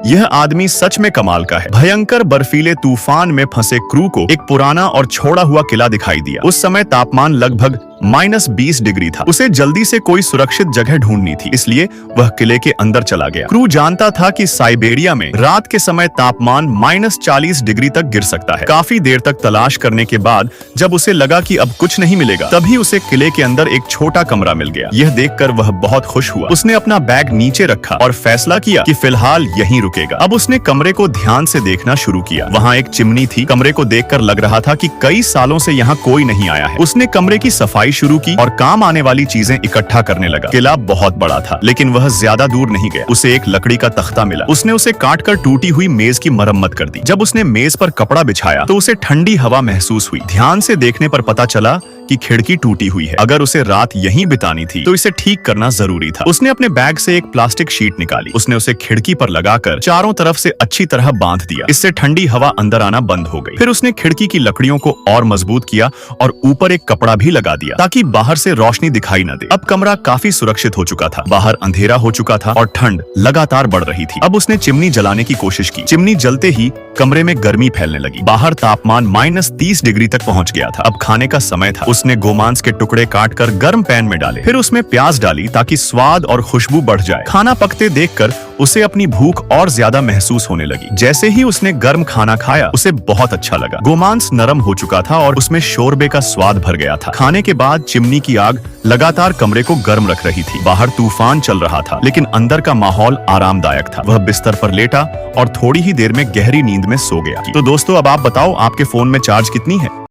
यह आदमी सच में कमाल का है। भयंकर बर्फीले तूफान में फंसे क्रू को एक पुराना और छोड़ा हुआ किला दिखाई दिया। उस समय तापमान लगभग -20 डिग्री था। उसे जल्दी से कोई सुरक्षित जगह ढूंढनी थी, इसलिए वह किले के अंदर चला गया। क्रू जानता था कि साइबेरिया में रात के समय तापमान -40 डिग्री तक गिर सकता है। काफी देर तक तलाश करने के बाद जब उसे लगा कि अब कुछ नहीं मिलेगा, तभी उसे किले के अंदर एक छोटा कमरा मिल गया। यह देखकर वह बहुत खुश हुआ। उसने अपना बैग नीचे रखा और फैसला किया कि फिलहाल यहीं रुकेगा। अब उसने कमरे को ध्यान से देखना शुरू किया। वहाँ एक चिमनी थी। कमरे को देखकर लग रहा था कि कई सालों से यहाँ कोई नहीं आया है। उसने कमरे की सफाई शुरू की और काम आने वाली चीजें इकट्ठा करने लगा। किला बहुत बड़ा था, लेकिन वह ज्यादा दूर नहीं गया। उसे एक लकड़ी का तख्ता मिला। उसने उसे काटकर टूटी हुई मेज की मरम्मत कर दी। जब उसने मेज पर कपड़ा बिछाया तो उसे ठंडी हवा महसूस हुई। ध्यान से देखने पर पता चला कि खिड़की टूटी हुई है। अगर उसे रात यहीं बितानी थी तो इसे ठीक करना जरूरी था। उसने अपने बैग से एक प्लास्टिक शीट निकाली। उसने उसे खिड़की पर लगाकर चारों तरफ से अच्छी तरह बांध दिया। इससे ठंडी हवा अंदर आना बंद हो गई। फिर उसने खिड़की की लकड़ियों को और मजबूत किया और ऊपर एक कपड़ा भी लगा दिया ताकि बाहर से रोशनी दिखाई न दे। अब कमरा काफी सुरक्षित हो चुका था। बाहर अंधेरा हो चुका था और ठंड लगातार बढ़ रही थी। अब उसने चिमनी जलाने की कोशिश की। चिमनी जलते ही कमरे में गर्मी फैलने लगी। बाहर तापमान -30 डिग्री तक पहुंच गया था। अब खाने का समय था। उसने गोमांस के टुकड़े काटकर गर्म पैन में डाले। फिर उसमें प्याज डाली ताकि स्वाद और खुशबू बढ़ जाए। खाना पकते देखकर उसे अपनी भूख और ज्यादा महसूस होने लगी। जैसे ही उसने गर्म खाना खाया, उसे बहुत अच्छा लगा। गोमांस नरम हो चुका था और उसमें शोरबे का स्वाद भर गया था। खाने के बाद चिमनी की आग लगातार कमरे को गर्म रख रही थी। बाहर तूफान चल रहा था, लेकिन अंदर का माहौल आरामदायक था। वह बिस्तर पर लेटा और थोड़ी ही देर में गहरी नींद में सो गया। तो दोस्तों, अब आप बताओ, आपके फोन में चार्ज कितनी है?